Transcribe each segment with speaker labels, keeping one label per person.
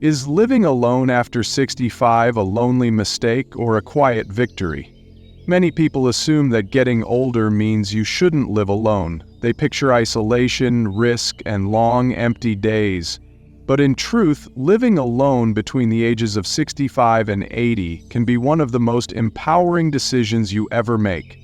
Speaker 1: Is living alone after 65 a lonely mistake or a quiet victory? Many people assume that getting older means you shouldn't live alone. They picture isolation, risk, and long, empty days. But in truth, living alone between the ages of 65 and 80 can be one of the most empowering decisions you ever make.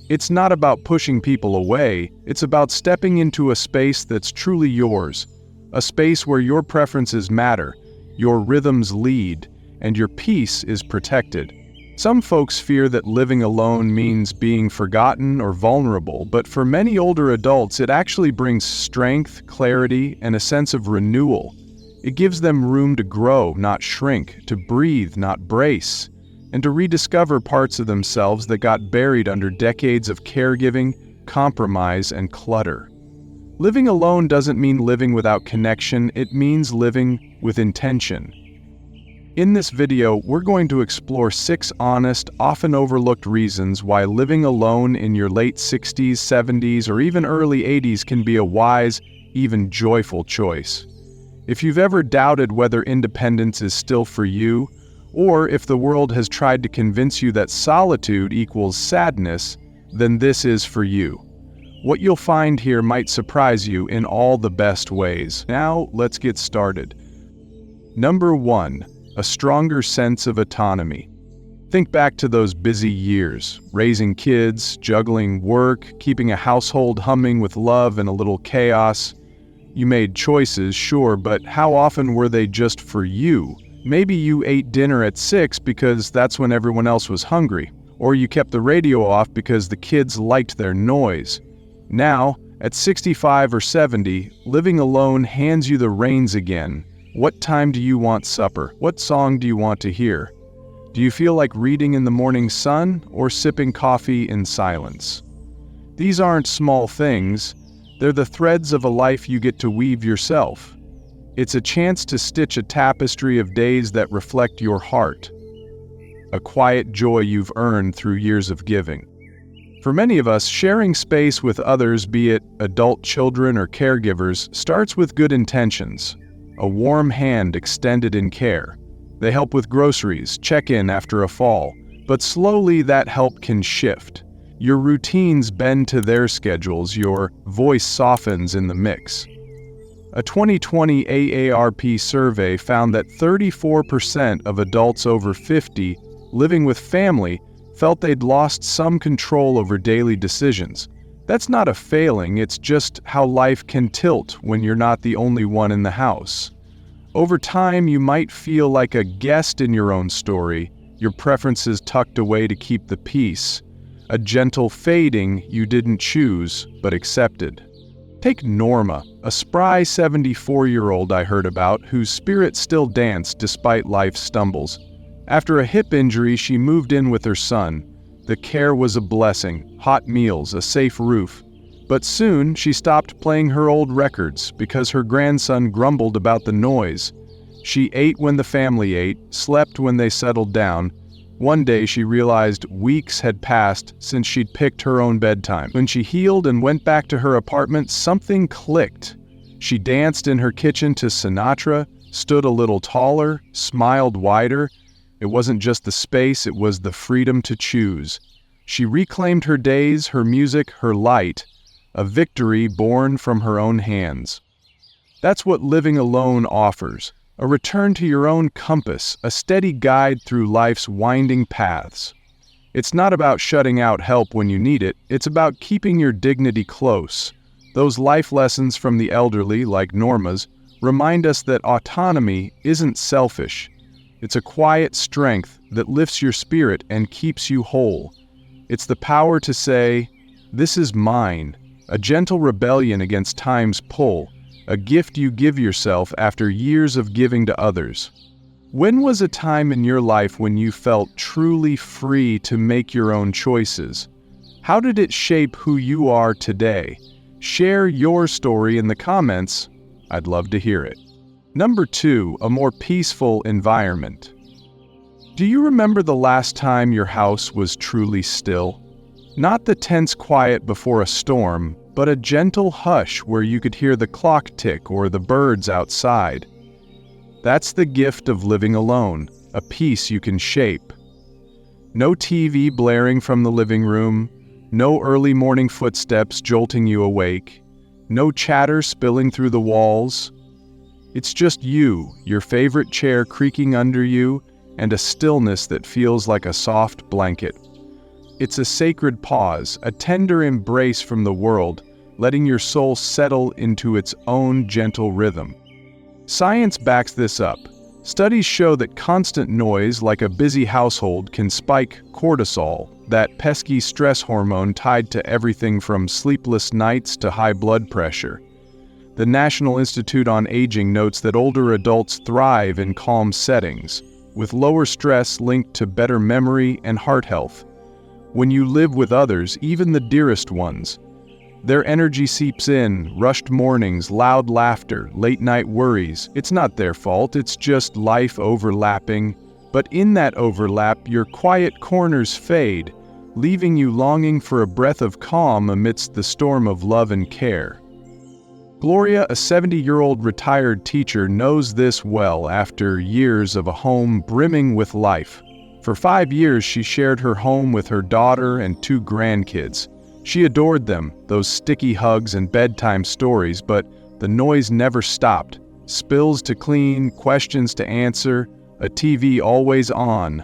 Speaker 1: It's not about pushing people away, it's about stepping into a space that's truly yours. A space where your preferences matter, your rhythms lead, and your peace is protected. Some folks fear that living alone means being forgotten or vulnerable, but for many older adults it actually brings strength, clarity, and a sense of renewal. It gives them room to grow, not shrink, to breathe, not brace, and to rediscover parts of themselves that got buried under decades of caregiving, compromise, and clutter. Living alone doesn't mean living without connection, it means living with intention. In this video, we're going to explore 6 honest, often overlooked reasons why living alone in your late 60s, 70s, or even early 80s can be a wise, even joyful choice. If you've ever doubted whether independence is still for you, or if the world has tried to convince you that solitude equals sadness, then this is for you. What you'll find here might surprise you in all the best ways. Now, let's get started. Number 1. A stronger sense of autonomy. Think back to those busy years, raising kids, juggling work, keeping a household humming with love and a little chaos. You made choices, sure, but how often were they just for you? Maybe you ate dinner at 6 because that's when everyone else was hungry, or you kept the radio off because the kids liked their noise. Now, at 65 or 70, living alone hands you the reins again. What time do you want supper? What song do you want to hear? Do you feel like reading in the morning sun or sipping coffee in silence? These aren't small things. They're the threads of a life you get to weave yourself. It's a chance to stitch a tapestry of days that reflect your heart. A quiet joy you've earned through years of giving. For many of us, sharing space with others, be it adult children or caregivers, starts with good intentions. A warm hand extended in care. They help with groceries, check in after a fall, but slowly that help can shift. Your routines bend to their schedules, your voice softens in the mix. A 2020 AARP survey found that 34% of adults over 50 living with family felt they'd lost some control over daily decisions. That's not a failing, it's just how life can tilt when you're not the only one in the house. Over time, you might feel like a guest in your own story, your preferences tucked away to keep the peace. A gentle fading you didn't choose, but accepted. Take Norma, a spry 74-year-old I heard about whose spirit still danced despite life's stumbles. After a hip injury, she moved in with her son. The care was a blessing, hot meals, a safe roof. But soon, she stopped playing her old records because her grandson grumbled about the noise. She ate when the family ate, slept when they settled down. One day she realized weeks had passed since she'd picked her own bedtime. When she healed and went back to her apartment, something clicked. She danced in her kitchen to Sinatra, stood a little taller, smiled wider. It wasn't just the space, it was the freedom to choose. She reclaimed her days, her music, her light, a victory born from her own hands. That's what living alone offers, a return to your own compass, a steady guide through life's winding paths. It's not about shutting out help when you need it, it's about keeping your dignity close. Those life lessons from the elderly, like Norma's, remind us that autonomy isn't selfish. It's a quiet strength that lifts your spirit and keeps you whole. It's the power to say, "This is mine," a gentle rebellion against time's pull, a gift you give yourself after years of giving to others. When was a time in your life when you felt truly free to make your own choices? How did it shape who you are today? Share your story in the comments. I'd love to hear it. Number 2, a more peaceful environment. Do you remember the last time your house was truly still? Not the tense quiet before a storm, but a gentle hush where you could hear the clock tick or the birds outside. That's the gift of living alone, a peace you can shape. No TV blaring from the living room, no early morning footsteps jolting you awake, no chatter spilling through the walls. It's just you, your favorite chair creaking under you, and a stillness that feels like a soft blanket. It's a sacred pause, a tender embrace from the world, letting your soul settle into its own gentle rhythm. Science backs this up. Studies show that constant noise, like a busy household, can spike cortisol, that pesky stress hormone tied to everything from sleepless nights to high blood pressure. The National Institute on Aging notes that older adults thrive in calm settings, with lower stress linked to better memory and heart health. When you live with others, even the dearest ones, their energy seeps in, rushed mornings, loud laughter, late-night worries. It's not their fault, it's just life overlapping. But in that overlap, your quiet corners fade, leaving you longing for a breath of calm amidst the storm of love and care. Gloria, a 70-year-old retired teacher, knows this well after years of a home brimming with life. For 5 years, she shared her home with her daughter and 2 grandkids. She adored them, those sticky hugs and bedtime stories, but the noise never stopped. Spills to clean, questions to answer, a TV always on.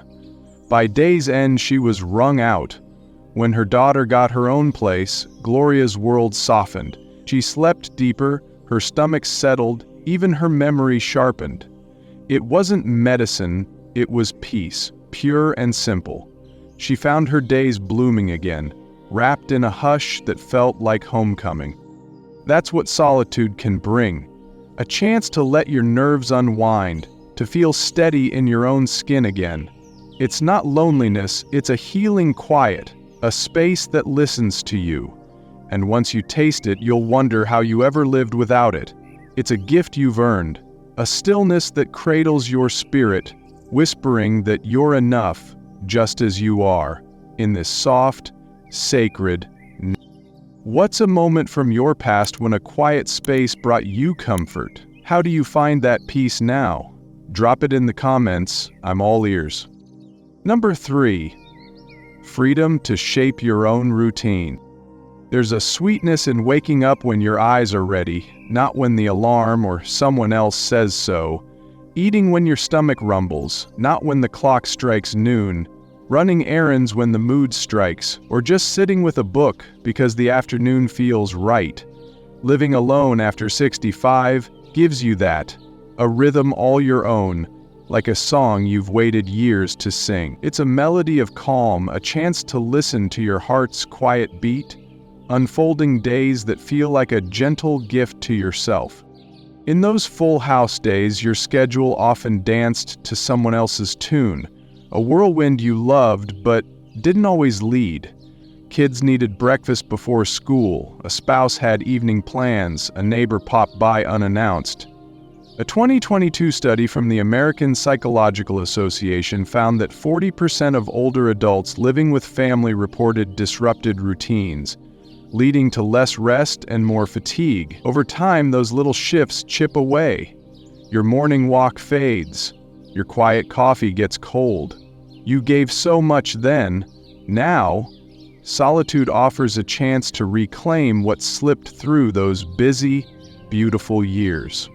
Speaker 1: By day's end, she was wrung out. When her daughter got her own place, Gloria's world softened. She slept deeper, her stomach settled, even her memory sharpened. It wasn't medicine, it was peace, pure and simple. She found her days blooming again, wrapped in a hush that felt like homecoming. That's what solitude can bring. A chance to let your nerves unwind, to feel steady in your own skin again. It's not loneliness, it's a healing quiet, a space that listens to you. And once you taste it, you'll wonder how you ever lived without it. It's a gift you've earned, a stillness that cradles your spirit, whispering that you're enough just as you are, in this soft, sacred. What's a moment from your past when a quiet space brought you comfort? How do you find that peace now? Drop it in the comments, I'm all ears. Number 3, freedom to shape your own routine. There's a sweetness in waking up when your eyes are ready, not when the alarm or someone else says so. Eating when your stomach rumbles, not when the clock strikes noon. Running errands when the mood strikes, or just sitting with a book because the afternoon feels right. Living alone after 65 gives you that, a rhythm all your own, like a song you've waited years to sing. It's a melody of calm, a chance to listen to your heart's quiet beat, unfolding days that feel like a gentle gift to yourself. In those full house days, your schedule often danced to someone else's tune, a whirlwind you loved but didn't always lead. Kids needed breakfast before school, a spouse had evening plans, a neighbor popped by unannounced. A 2022 study from the American Psychological Association found that 40% of older adults living with family reported disrupted routines, leading to less rest and more fatigue. Over time, those little shifts chip away. Your morning walk fades. Your quiet coffee gets cold. You gave so much then. Now, solitude offers a chance to reclaim what slipped through those busy, beautiful years.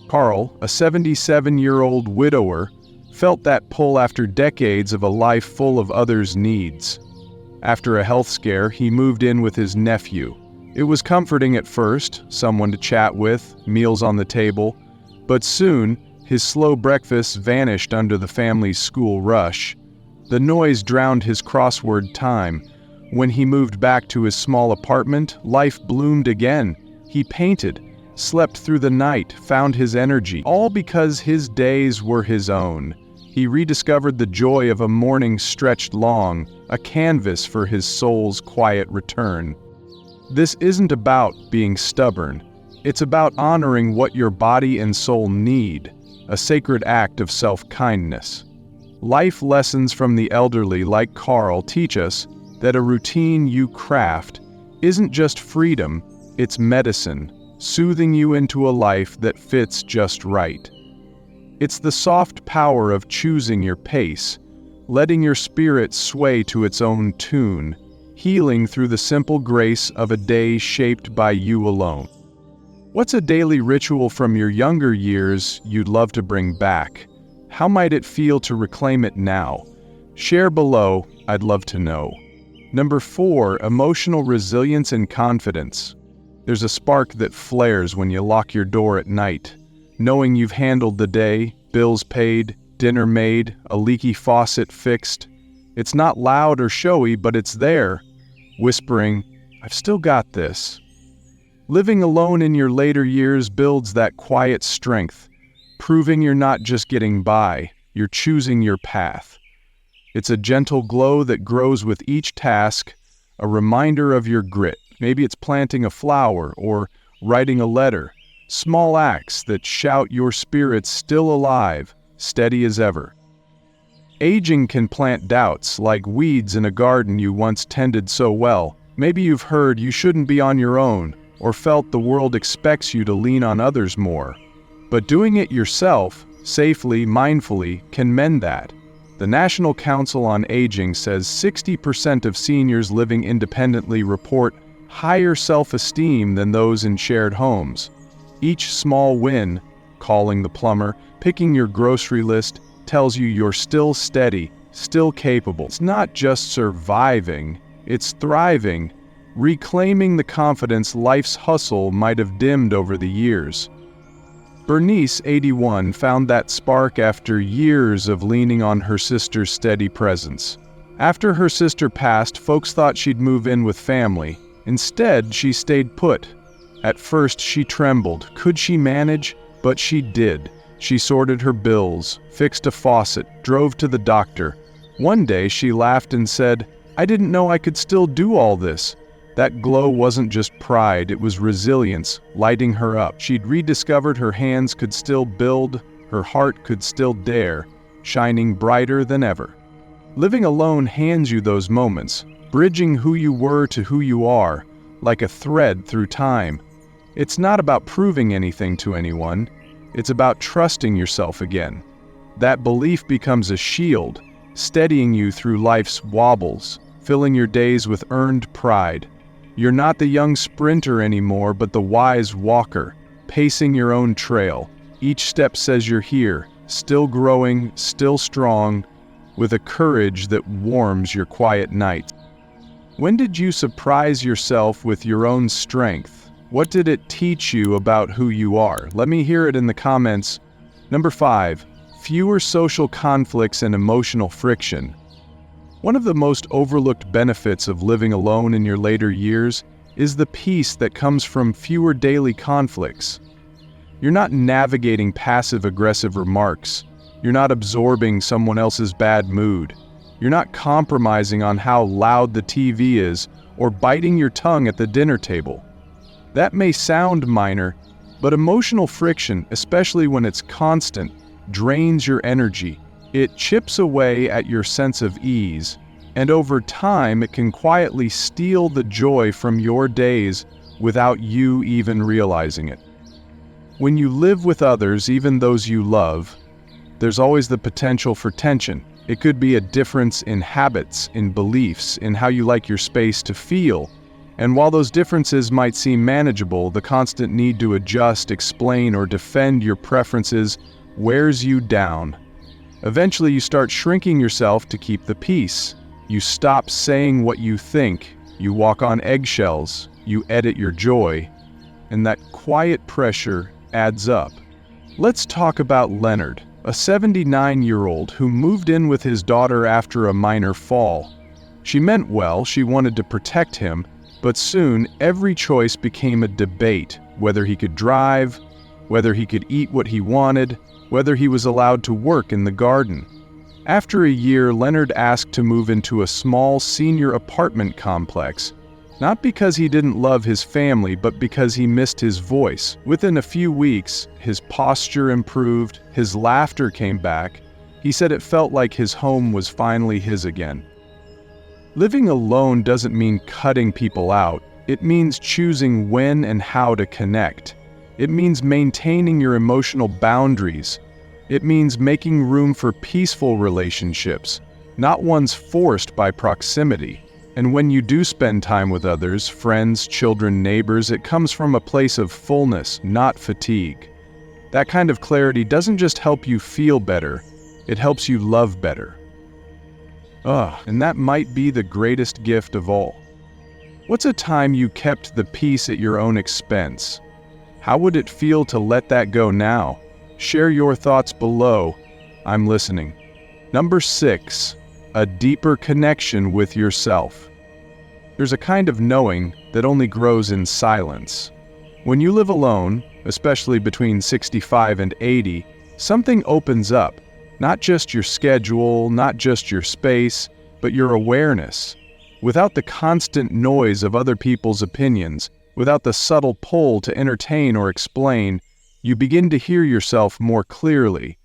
Speaker 1: Carl, a 77-year-old widower, felt that pull after decades of a life full of others' needs. After a health scare, he moved in with his nephew. It was comforting at first, someone to chat with, meals on the table, but soon, his slow breakfasts vanished under the family's school rush. The noise drowned his crossword time. When he moved back to his small apartment, life bloomed again. He painted, slept through the night, found his energy, all because his days were his own. He rediscovered the joy of a morning stretched long, a canvas for his soul's quiet return. This isn't about being stubborn. It's about honoring what your body and soul need, a sacred act of self-kindness. Life lessons from the elderly like Carl teach us that a routine you craft isn't just freedom, it's medicine, soothing you into a life that fits just right. It's the soft power of choosing your pace, letting your spirit sway to its own tune, healing through the simple grace of a day shaped by you alone. What's a daily ritual from your younger years you'd love to bring back? How might it feel to reclaim it now? Share below, I'd love to know. Number 4, emotional resilience and confidence. There's a spark that flares when you lock your door at night, knowing you've handled the day, bills paid, dinner made, a leaky faucet fixed. It's not loud or showy, but it's there, whispering, "I've still got this." Living alone in your later years builds that quiet strength, proving you're not just getting by, you're choosing your path. It's a gentle glow that grows with each task, a reminder of your grit. Maybe it's planting a flower or writing a letter. Small acts that shout your spirit's still alive, steady as ever. Aging can plant doubts like weeds in a garden you once tended so well. Maybe you've heard you shouldn't be on your own, or felt the world expects you to lean on others more. But doing it yourself, safely, mindfully, can mend that. The National Council on Aging says 60% of seniors living independently report higher self-esteem than those in shared homes. Each small win, calling the plumber, picking your grocery list, tells you you're still steady, still capable. It's not just surviving, it's thriving, reclaiming the confidence life's hustle might have dimmed over the years. Bernice, 81, found that spark after years of leaning on her sister's steady presence. After her sister passed, folks thought she'd move in with family. Instead, she stayed put. At first, she trembled. Could she manage? But she did. She sorted her bills, fixed a faucet, drove to the doctor. One day, she laughed and said, "I didn't know I could still do all this." That glow wasn't just pride, it was resilience, lighting her up. She'd rediscovered her hands could still build, her heart could still dare, shining brighter than ever. Living alone hands you those moments, bridging who you were to who you are, like a thread through time. It's not about proving anything to anyone, it's about trusting yourself again. That belief becomes a shield, steadying you through life's wobbles, filling your days with earned pride. You're not the young sprinter anymore, but the wise walker, pacing your own trail. Each step says you're here, still growing, still strong, with a courage that warms your quiet nights. When did you surprise yourself with your own strength? What did it teach you about who you are? Let me hear it in the comments. Number 5, fewer social conflicts and emotional friction. One of the most overlooked benefits of living alone in your later years is the peace that comes from fewer daily conflicts. You're not navigating passive-aggressive remarks. You're not absorbing someone else's bad mood. You're not compromising on how loud the TV is or biting your tongue at the dinner table. That may sound minor, but emotional friction, especially when it's constant, drains your energy. It chips away at your sense of ease, and over time it can quietly steal the joy from your days without you even realizing it. When you live with others, even those you love, there's always the potential for tension. It could be a difference in habits, in beliefs, in how you like your space to feel. And while those differences might seem manageable, the constant need to adjust, explain, or defend your preferences wears you down. Eventually, you start shrinking yourself to keep the peace. You stop saying what you think. You walk on eggshells. You edit your joy. And that quiet pressure adds up. Let's talk about Leonard, a 79-year-old who moved in with his daughter after a minor fall. She meant well, she wanted to protect him, but soon every choice became a debate, whether he could drive, whether he could eat what he wanted, whether he was allowed to work in the garden. After a year, Leonard asked to move into a small senior apartment complex, not because he didn't love his family, but because he missed his voice. Within a few weeks, his posture improved, his laughter came back. He said it felt like his home was finally his again. Living alone doesn't mean cutting people out. It means choosing when and how to connect. It means maintaining your emotional boundaries. It means making room for peaceful relationships, not ones forced by proximity. And when you do spend time with others, friends, children, neighbors, it comes from a place of fullness, not fatigue. That kind of clarity doesn't just help you feel better, it helps you love better. And that might be the greatest gift of all. What's a time you kept the peace at your own expense? How would it feel to let that go now? Share your thoughts below. I'm listening. Number 6. A deeper connection with yourself. There's a kind of knowing that only grows in silence. When you live alone, especially between 65 and 80, something opens up. Not just your schedule, not just your space, but your awareness. Without the constant noise of other people's opinions, without the subtle pull to entertain or explain, you begin to hear yourself more clearly.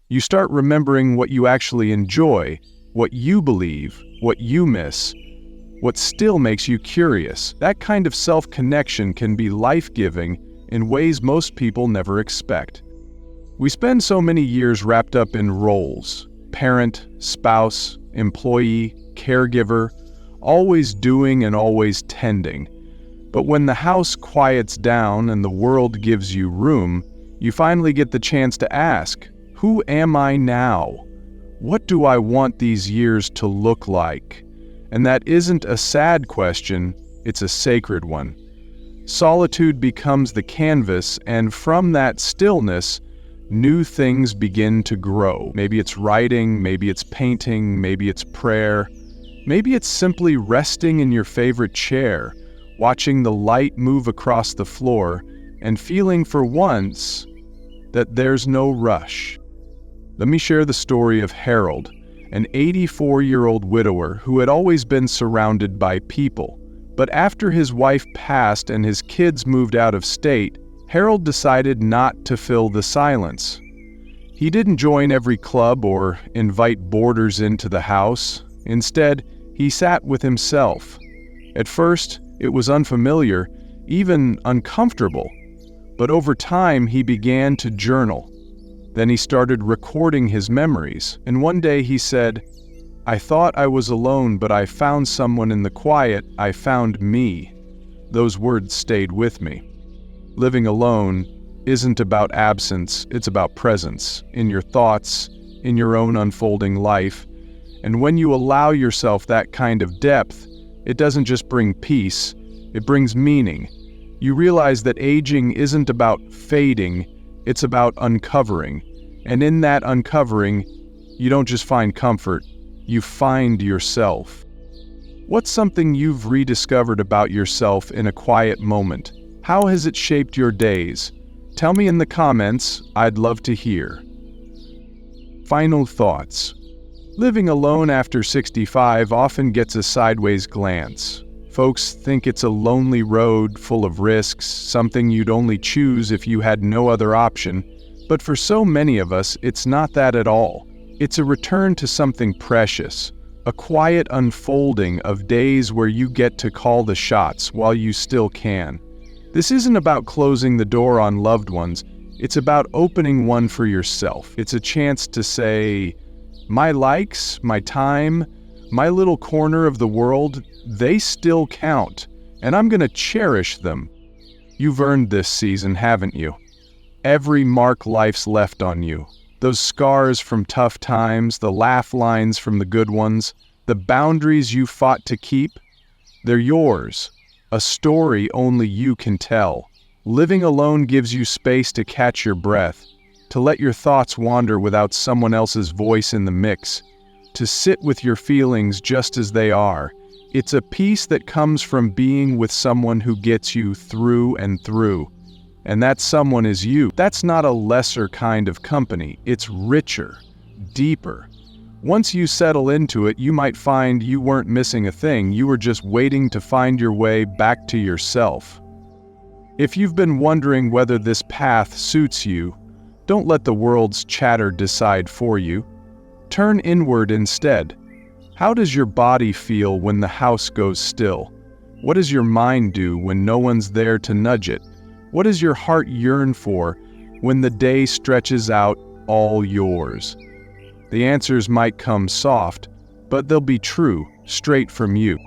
Speaker 1: You start remembering what you actually enjoy, what you believe, what you miss, what still makes you curious. That kind of self-connection can be life-giving in ways most people never expect. We spend so many years wrapped up in roles: parent, spouse, employee, caregiver, always doing and always tending. But when the house quiets down and the world gives you room, you finally get the chance to ask, who am I now? What do I want these years to look like? And that isn't a sad question, it's a sacred one. Solitude becomes the canvas, and from that stillness, new things begin to grow. Maybe it's writing, maybe it's painting, maybe it's prayer. Maybe it's simply resting in your favorite chair, watching the light move across the floor, and feeling for once that there's no rush. Let me share the story of Harold, an 84-year-old widower who had always been surrounded by people. But after his wife passed and his kids moved out of state, Harold decided not to fill the silence. He didn't join every club or invite boarders into the house. Instead, he sat with himself. At first, it was unfamiliar, even uncomfortable. But over time, he began to journal. Then he started recording his memories, and one day he said, "I thought I was alone, but I found someone in the quiet. I found me." Those words stayed with me. Living alone isn't about absence, it's about presence, in your thoughts, in your own unfolding life. And when you allow yourself that kind of depth, it doesn't just bring peace, it brings meaning. You realize that aging isn't about fading, it's about uncovering. And in that uncovering, you don't just find comfort, you find yourself. What's something you've rediscovered about yourself in a quiet moment? How has it shaped your days? Tell me in the comments, I'd love to hear. Final thoughts. Living alone after 65 often gets a sideways glance. Folks think it's a lonely road full of risks, something you'd only choose if you had no other option. But for so many of us, it's not that at all. It's a return to something precious, a quiet unfolding of days where you get to call the shots while you still can. This isn't about closing the door on loved ones, it's about opening one for yourself. It's a chance to say, my likes, my time, my little corner of the world, they still count, and I'm gonna cherish them. You've earned this season, haven't you? Every mark life's left on you. Those scars from tough times, the laugh lines from the good ones, the boundaries you fought to keep, they're yours. A story only you can tell. Living alone gives you space to catch your breath, to let your thoughts wander without someone else's voice in the mix, to sit with your feelings just as they are. It's a peace that comes from being with someone who gets you through and through. And that someone is you. That's not a lesser kind of company. It's richer, deeper. Once you settle into it, you might find you weren't missing a thing. You were just waiting to find your way back to yourself. If you've been wondering whether this path suits you, don't let the world's chatter decide for you. Turn inward instead. How does your body feel when the house goes still? What does your mind do when no one's there to nudge it? What does your heart yearn for when the day stretches out all yours. The answers might come soft, but they'll be true, straight from you.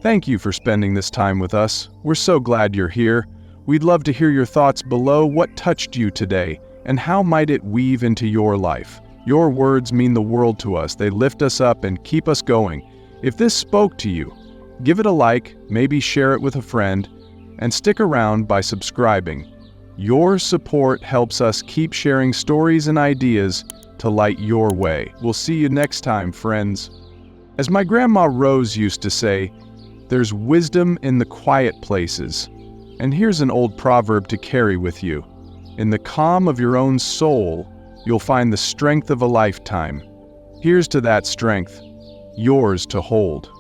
Speaker 1: Thank you for spending this time with us. We're so glad you're here. We'd love to hear your thoughts below. What touched you today, and how might it weave into your life? Your words mean the world to us. They lift us up and keep us going. If this spoke to you, give it a like, maybe share it with a friend, and stick around by subscribing. Your support helps us keep sharing stories and ideas to light your way. We'll see you next time, friends. As my grandma Rose used to say, there's wisdom in the quiet places. And here's an old proverb to carry with you. In the calm of your own soul, you'll find the strength of a lifetime. Here's to that strength, yours to hold.